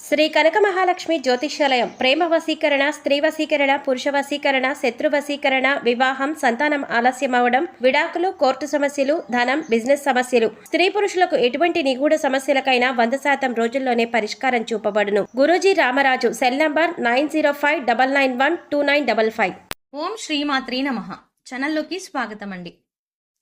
శ్రీ కనక మహాలక్ష్మి జ్యోతిష్యాలయం ప్రేమ వశీకరణ, స్త్రీ వశీకరణ, పురుష వశీకరణ, శత్రు వశీకరణ, వివాహం, సంతానం ఆలస్యం అవడం, విడాకులు, కోర్టు సమస్యలు, ధనం, బిజినెస్ సమస్యలు, స్త్రీ పురుషులకు ఎటువంటి నిగూఢ సమస్యలకైనా 100% రోజుల్లోనే పరిష్కారం చూపబడును. గురూజీ రామరాజు. Cell number 9059912955. ఓం శ్రీమాత్రే నమః. ఛానల్లోకి స్వాగతం అండి.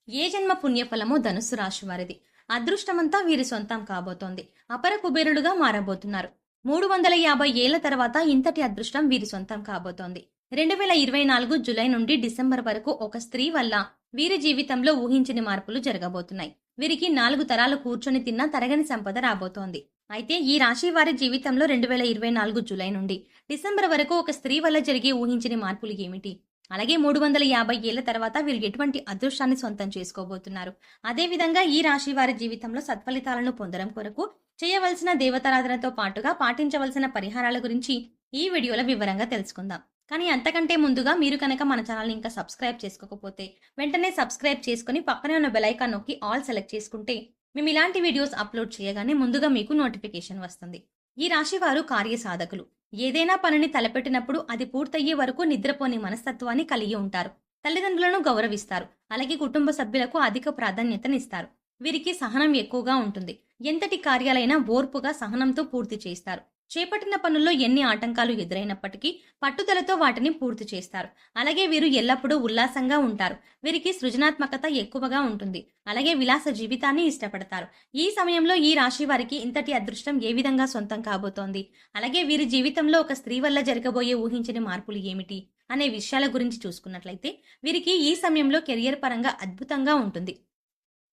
ఏ జన్మ పుణ్యఫలమో ధనుస్సు రాశి వారిది. అదృష్టమంతా వీరి సొంతం కాబోతోంది. అపర కుబేరులుగా మారబోతున్నారు. 350 ఏళ్ల తర్వాత ఇంతటి అదృష్టం వీరి సొంతం కాబోతోంది. 2024 జూలై నుండి డిసెంబర్ వరకు ఒక స్త్రీ వల్ల వీరి జీవితంలో ఊహించని మార్పులు జరగబోతున్నాయి. వీరికి 4 తరాలు కూర్చొని తిన్నా తరగని సంపద రాబోతోంది. అయితే ఈ రాశి వారి జీవితంలో 2024 జూలై నుండి డిసెంబర్ వరకు ఒక స్త్రీ వల్ల జరిగే ఊహించని మార్పులు ఏమిటి? అలాగే 350 ఏళ్ల తర్వాత వీరు ఎటువంటి అదృష్టాన్ని సొంతం చేసుకోబోతున్నారు? అదేవిధంగా ఈ రాశి వారి జీవితంలో సత్ఫలితాలను పొందడం కొరకు చేయవలసిన దేవతారాధనతో పాటుగా పాటించవలసిన పరిహారాల గురించి ఈ వీడియోలో వివరంగా తెలుసుకుందాం. కానీ అంతకంటే ముందుగా మీరు కనుక మన ఛానల్ని ఇంకా సబ్స్క్రైబ్ చేసుకోకపోతే వెంటనే సబ్స్క్రైబ్ చేసుకుని పక్కనే ఉన్న బెల్ ఐకాన్ నొక్కి ఆల్ సెలెక్ట్ చేసుకుంటే మేము ఇలాంటి వీడియోస్ అప్లోడ్ చేయగానే ముందుగా మీకు నోటిఫికేషన్ వస్తుంది. ఈ రాశి వారు కార్యసాధకులు. ఏదైనా పనిని తలపెట్టినప్పుడు అది పూర్తయ్యే వరకు నిద్రపోని మనస్తత్వాన్ని కలిగి ఉంటారు. తల్లిదండ్రులను గౌరవిస్తారు. అలాగే కుటుంబ సభ్యులకు అధిక ప్రాధాన్యతనిస్తారు. వీరికి సహనం ఎక్కువగా ఉంటుంది. ఎంతటి కార్యాలైనా ఓర్పుగా సహనంతో పూర్తి చేస్తారు. చేపట్టిన పనుల్లో ఎన్ని ఆటంకాలు ఎదురైనప్పటికీ పట్టుదలతో వాటిని పూర్తి చేస్తారు. అలాగే వీరు ఎల్లప్పుడూ ఉల్లాసంగా ఉంటారు. వీరికి సృజనాత్మకత ఎక్కువగా ఉంటుంది. అలాగే విలాస జీవితాన్ని ఇష్టపడతారు. ఈ సమయంలో ఈ రాశి వారికి ఇంతటి అదృష్టం ఏ విధంగా సొంతం కాబోతోంది? అలాగే వీరి జీవితంలో ఒక స్త్రీ వల్ల జరగబోయే ఊహించని మార్పులు ఏమిటి అనే విషయాల గురించి చూసుకున్నట్లయితే వీరికి ఈ సమయంలో కెరియర్ పరంగా అద్భుతంగా ఉంటుంది.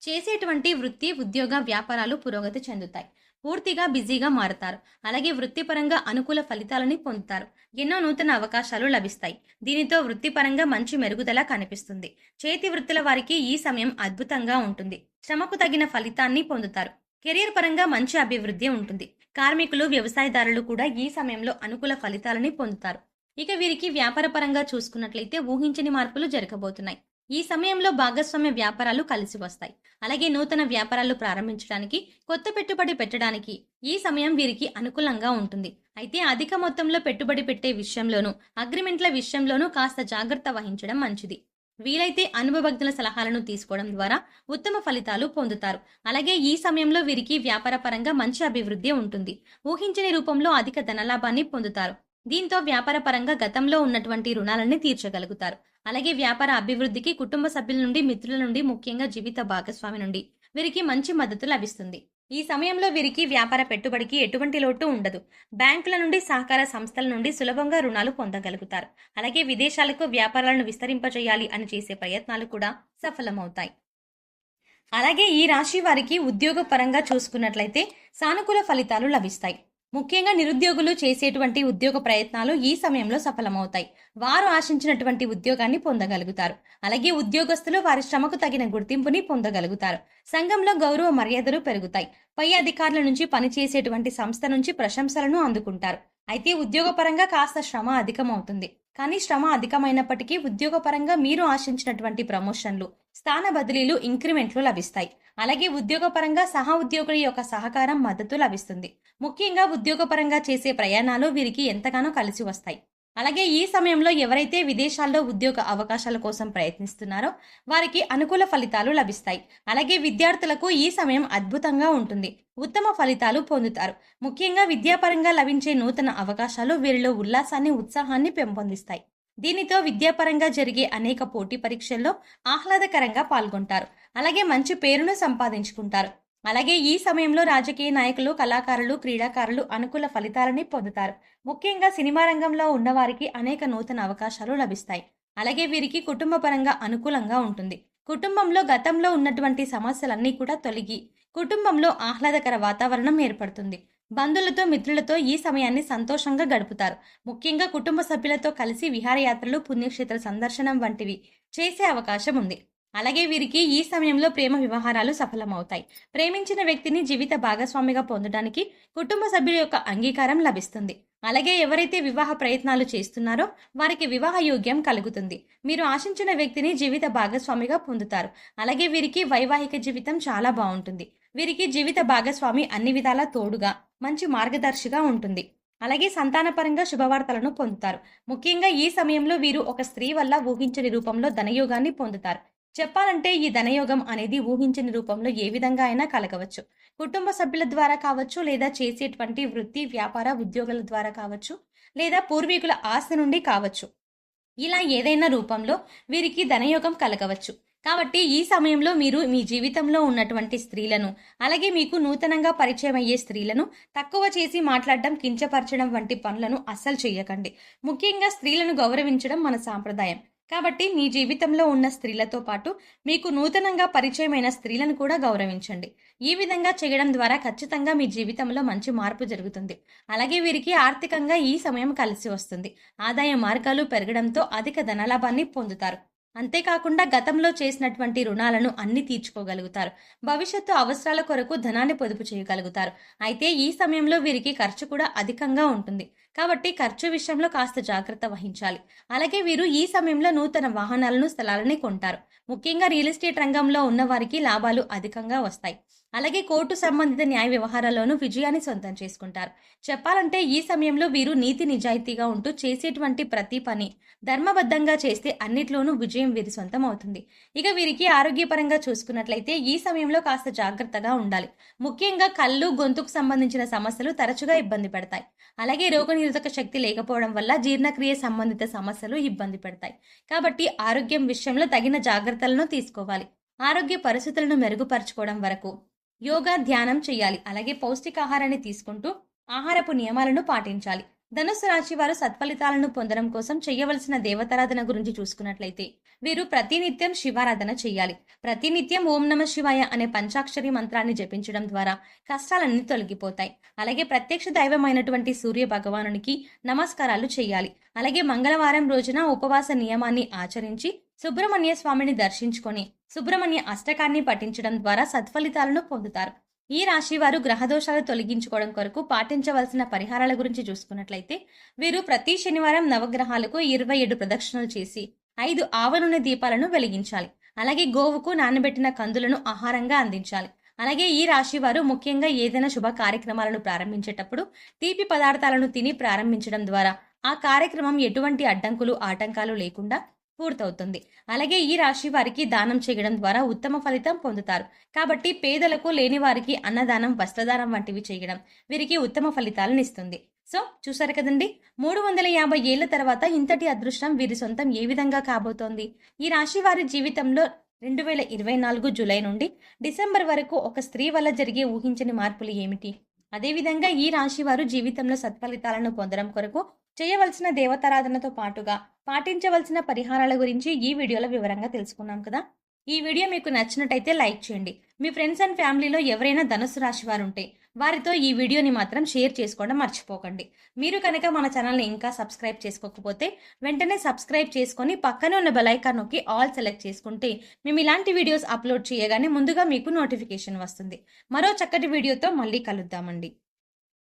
చేసేటువంటి వృత్తి, ఉద్యోగ, వ్యాపారాలు పురోగతి చెందుతాయి. పూర్తిగా బిజీగా మారుతారు. అలాగే వృత్తిపరంగా అనుకూల ఫలితాలని పొందుతారు. ఎన్నో నూతన అవకాశాలు లభిస్తాయి. దీనితో వృత్తిపరంగా మంచి మెరుగుదల కనిపిస్తుంది. చేతి వృత్తుల వారికి ఈ సమయం అద్భుతంగా ఉంటుంది. శ్రమకు తగిన ఫలితాన్ని పొందుతారు. కెరీర్ పరంగా మంచి అభివృద్ధి ఉంటుంది. కార్మికులు, వ్యవసాయదారులు కూడా ఈ సమయంలో అనుకూల ఫలితాలని పొందుతారు. ఇక వీరికి వ్యాపార పరంగా చూసుకున్నట్లయితే ఊహించని మార్పులు జరగబోతున్నాయి. ఈ సమయంలో భాగస్వామ్య వ్యాపారాలు కలిసి వస్తాయి. అలాగే నూతన వ్యాపారాలు ప్రారంభించడానికి, కొత్త పెట్టుబడి పెట్టడానికి ఈ సమయం వీరికి అనుకూలంగా ఉంటుంది. అయితే అధిక మొత్తంలో పెట్టుబడి పెట్టే విషయంలోనూ, అగ్రిమెంట్ల విషయంలోనూ కాస్త జాగ్రత్త వహించడం మంచిది. వీలైతే అనుభవజ్ఞుల సలహాలను తీసుకోవడం ద్వారా ఉత్తమ ఫలితాలు పొందుతారు. అలాగే ఈ సమయంలో వీరికి వ్యాపార పరంగా మంచి అభివృద్ధి ఉంటుంది. ఊహించని రూపంలో అధిక ధనలాభాన్ని పొందుతారు. దీంతో వ్యాపార పరంగా గతంలో ఉన్నటువంటి రుణాలని తీర్చగలుగుతారు. అలాగే వ్యాపార అభివృద్ధికి కుటుంబ సభ్యుల నుండి, మిత్రుల నుండి, ముఖ్యంగా జీవిత భాగస్వామి నుండి వీరికి మంచి మద్దతు లభిస్తుంది. ఈ సమయంలో వీరికి వ్యాపార పెట్టుబడికి ఎటువంటి లోటు ఉండదు. బ్యాంకుల నుండి, సహకార సంస్థల నుండి సులభంగా రుణాలు పొందగలుగుతారు. అలాగే విదేశాలకు వ్యాపారాలను విస్తరింపజేయాలి అని చేసే ప్రయత్నాలు కూడా సఫలమవుతాయి. అలాగే ఈ రాశి వారికి ఉద్యోగ పరంగా చూసుకున్నట్లయితే సానుకూల ఫలితాలు లభిస్తాయి. ముఖ్యంగా నిరుద్యోగులు చేసేటువంటి ఉద్యోగ ప్రయత్నాలు ఈ సమయంలో సఫలమవుతాయి. వారు ఆశించినటువంటి ఉద్యోగాన్ని పొందగలుగుతారు. అలాగే ఉద్యోగస్తులు వారి శ్రమకు తగిన గుర్తింపుని పొందగలుగుతారు. సంఘంలో గౌరవ మర్యాదలు పెరుగుతాయి. పై అధికారుల నుంచి, పనిచేసేటువంటి సంస్థ నుంచి ప్రశంసలను అందుకుంటారు. అయితే ఉద్యోగపరంగా కాస్త శ్రమ అధికమవుతుంది. కానీ శ్రమ అధికమైనప్పటికీ ఉద్యోగపరంగా మీరు ఆశించినటువంటి ప్రమోషన్లు, స్థాన బదిలీలు, ఇంక్రిమెంట్లు లభిస్తాయి. అలాగే ఉద్యోగపరంగా సహా ఉద్యోగుల యొక్క సహకారం, మద్దతు లభిస్తుంది. ముఖ్యంగా ఉద్యోగపరంగా చేసే ప్రయాణాలు వీరికి ఎంతగానో కలిసి వస్తాయి. అలాగే ఈ సమయంలో ఎవరైతే విదేశాల్లో ఉద్యోగ అవకాశాల కోసం ప్రయత్నిస్తున్నారో వారికి అనుకూల ఫలితాలు లభిస్తాయి. అలాగే విద్యార్థులకు ఈ సమయం అద్భుతంగా ఉంటుంది. ఉత్తమ ఫలితాలు పొందుతారు. ముఖ్యంగా విద్యాపరంగా లభించే నూతన అవకాశాలు వీరిలో ఉల్లాసాన్ని, ఉత్సాహాన్ని పెంపొందిస్తాయి. దీనితో విద్యాపరంగా జరిగే అనేక పోటీ పరీక్షల్లో ఆహ్లాదకరంగా పాల్గొంటారు. అలాగే మంచి పేరును సంపాదించుకుంటారు. అలాగే ఈ సమయంలో రాజకీయ నాయకులు, కళాకారులు, క్రీడాకారులు అనుకూల ఫలితాలని పొందుతారు. ముఖ్యంగా సినిమా రంగంలో ఉన్నవారికి అనేక నూతన అవకాశాలు లభిస్తాయి. అలాగే వీరికి కుటుంబ పరంగా అనుకూలంగా ఉంటుంది. కుటుంబంలో గతంలో ఉన్నటువంటి సమస్యలన్నీ కూడా తొలగి కుటుంబంలో ఆహ్లాదకర వాతావరణం ఏర్పడుతుంది. బంధువులతో, మిత్రులతో ఈ సమయాన్ని సంతోషంగా గడుపుతారు. ముఖ్యంగా కుటుంబ సభ్యులతో కలిసి విహారయాత్రలు, పుణ్యక్షేత్ర సందర్శనం వంటివి చేసే అవకాశం ఉంది. అలాగే వీరికి ఈ సమయంలో ప్రేమ వ్యవహారాలు సఫలమవుతాయి. ప్రేమించిన వ్యక్తిని జీవిత భాగస్వామిగా పొందడానికి కుటుంబ సభ్యుల యొక్క అంగీకారం లభిస్తుంది. అలాగే ఎవరైతే వివాహ ప్రయత్నాలు చేస్తున్నారో వారికి వివాహ యోగ్యం కలుగుతుంది. మీరు ఆశించిన వ్యక్తిని జీవిత భాగస్వామిగా పొందుతారు. అలాగే వీరికి వైవాహిక జీవితం చాలా బాగుంటుంది. వీరికి జీవిత భాగస్వామి అన్ని విధాలా తోడుగా, మంచి మార్గదర్శిగా ఉంటుంది. అలాగే సంతానపరంగా శుభవార్తలను పొందుతారు. ముఖ్యంగా ఈ సమయంలో వీరు ఒక స్త్రీ వల్ల ఊహించని రూపంలో ధనయోగాన్ని పొందుతారు. చెప్పాలంటే ఈ ధనయోగం అనేది ఊహించని రూపంలో ఏ విధంగా అయినా కలగవచ్చు. కుటుంబ సభ్యుల ద్వారా కావచ్చు, లేదా చేసేటువంటి వృత్తి, వ్యాపార, ఉద్యోగాల ద్వారా కావచ్చు, లేదా పూర్వీకుల ఆస్తి నుండి కావచ్చు. ఇలా ఏదైనా రూపంలో వీరికి ధనయోగం కలగవచ్చు. కాబట్టి ఈ సమయంలో మీరు మీ జీవితంలో ఉన్నటువంటి స్త్రీలను, అలాగే మీకు నూతనంగా పరిచయం అయ్యే స్త్రీలను తక్కువ చేసి మాట్లాడడం, కించపరచడం వంటి పనులను అస్సలు చేయకండి. ముఖ్యంగా స్త్రీలను గౌరవించడం మన సాంప్రదాయం. కాబట్టి మీ జీవితంలో ఉన్న స్త్రీలతో పాటు మీకు నూతనంగా పరిచయమైన స్త్రీలను కూడా గౌరవించండి. ఈ విధంగా చేయడం ద్వారా ఖచ్చితంగా మీ జీవితంలో మంచి మార్పు జరుగుతుంది. అలాగే వీరికి ఆర్థికంగా ఈ సమయం కలిసి వస్తుంది. ఆదాయ మార్గాలు పెరగడంతో అధిక ధనలాభాన్ని పొందుతారు. అంతేకాకుండా గతంలో చేసినటువంటి రుణాలను అన్ని తీర్చుకోగలుగుతారు. భవిష్యత్తు అవసరాల కొరకు ధనాన్ని పొదుపు చేయగలుగుతారు. అయితే ఈ సమయంలో వీరికి ఖర్చు కూడా అధికంగా ఉంటుంది. కాబట్టి ఖర్చు విషయంలో కాస్త జాగ్రత్త వహించాలి. అలాగే వీరు ఈ సమయంలో నూతన వాహనాలను, స్థలాలని కొంటారు. ముఖ్యంగా రియల్ ఎస్టేట్ రంగంలో ఉన్న వారికి లాభాలు అధికంగా వస్తాయి. అలాగే కోర్టు సంబంధిత న్యాయ వ్యవహారాల్లోనూ విజయాన్ని సొంతం చేసుకుంటారు. చెప్పాలంటే ఈ సమయంలో వీరు నీతి నిజాయితీగా ఉంటూ చేసేటువంటి ప్రతి పని ధర్మబద్ధంగా చేస్తే అన్నిట్లోనూ విజయం వీరి సొంతం అవుతుంది. ఇక వీరికి ఆరోగ్యపరంగా చూసుకున్నట్లయితే ఈ సమయంలో కాస్త జాగ్రత్తగా ఉండాలి. ముఖ్యంగా కళ్ళు, గొంతుకు సంబంధించిన సమస్యలు తరచుగా ఇబ్బంది పెడతాయి. అలాగే రోగనిరోధక శక్తి లేకపోవడం వల్ల జీర్ణక్రియ సంబంధిత సమస్యలు ఇబ్బంది పెడతాయి. కాబట్టి ఆరోగ్యం విషయంలో తగిన జాగ్రత్తలను తీసుకోవాలి. ఆరోగ్య పరిస్థితులను మెరుగుపరచుకోవడం వరకు యోగా, ధ్యానం చేయాలి. అలాగే పౌష్టికాహారాన్ని తీసుకుంటూ ఆహారపు నియమాలను పాటించాలి. ధనుస్సు రాశి వారు సత్ఫలితాలను పొందడం కోసం చేయవలసిన దేవతారాధన గురించి చూసుకున్నట్లయితే వీరు ప్రతినిత్యం శివారాధన చేయాలి. ప్రతినిత్యం ఓం నమ శివాయ అనే పంచాక్షరి మంత్రాన్ని జపించడం ద్వారా కష్టాలన్నీ తొలగిపోతాయి. అలాగే ప్రత్యక్ష దైవమైనటువంటి సూర్య భగవానునికి నమస్కారాలు చేయాలి. అలాగే మంగళవారం రోజున ఉపవాస నియమాన్ని ఆచరించి సుబ్రహ్మణ్య స్వామిని దర్శించుకొని సుబ్రహ్మణ్య అష్టకాన్ని పఠించడం ద్వారా సత్ఫలితాలను పొందుతారు. ఈ రాశి వారు గ్రహదోషాలు తొలగించుకోవడం కొరకు పాటించవలసిన పరిహారాల గురించి చూసుకున్నట్లయితే వీరు ప్రతి శనివారం నవగ్రహాలకు 27 ప్రదక్షిణలు చేసి 5 ఆవ నూనె దీపాలను వెలిగించాలి. అలాగే గోవుకు నానబెట్టిన కందులను ఆహారంగా అందించాలి. అలాగే ఈ రాశి వారు ముఖ్యంగా ఏదైనా శుభ కార్యక్రమాలను ప్రారంభించేటప్పుడు తీపి పదార్థాలను తిని ప్రారంభించడం ద్వారా ఆ కార్యక్రమం ఎటువంటి అడ్డంకులు, ఆటంకాలు లేకుండా పూర్తవుతుంది. అలాగే ఈ రాశి వారికి దానం చేయడం ద్వారా ఉత్తమ ఫలితం పొందుతారు. కాబట్టి పేదలకు, లేని వారికి అన్నదానం, వస్త్రదానం వంటివి చేయడం వీరికి ఉత్తమ ఫలితాలను ఇస్తుంది. సో చూసారు కదండి, 350 ఏళ్ల తర్వాత ఇంతటి అదృష్టం వీరి సొంతం ఏ విధంగా కాబోతోంది. ఈ రాశి వారి జీవితంలో 2024 జూలై నుండి డిసెంబర్ వరకు ఒక స్త్రీ వల్ల జరిగే ఊహించని మార్పులు ఏమిటి? అదేవిధంగా ఈ రాశి వారు జీవితంలో సత్ఫలితాలను పొందడం కొరకు చేయవలసిన దేవతారాధనతో పాటుగా పాటించవలసిన పరిహారాల గురించి ఈ వీడియోలో వివరంగా తెలుసుకున్నాం కదా. ఈ వీడియో మీకు నచ్చినట్టయితే లైక్ చేయండి. మీ ఫ్రెండ్స్ అండ్ ఫ్యామిలీలో ఎవరైనా ధనుసు రాశి వారు ఉంటే వారితో ఈ వీడియోని మాత్రం షేర్ చేసుకోవడం మర్చిపోకండి. మీరు కనుక మన ఛానల్ని ఇంకా సబ్స్క్రైబ్ చేసుకోకపోతే వెంటనే సబ్స్క్రైబ్ చేసుకొని పక్కనే ఉన్న బెల్ ఐకాన్ నొక్కి ఆల్ సెలెక్ట్ చేసుకుంటే మేము ఇలాంటి వీడియోస్ అప్లోడ్ చేయగానే ముందుగా మీకు నోటిఫికేషన్ వస్తుంది. మరో చక్కటి వీడియోతో మళ్ళీ కలుద్దామండి.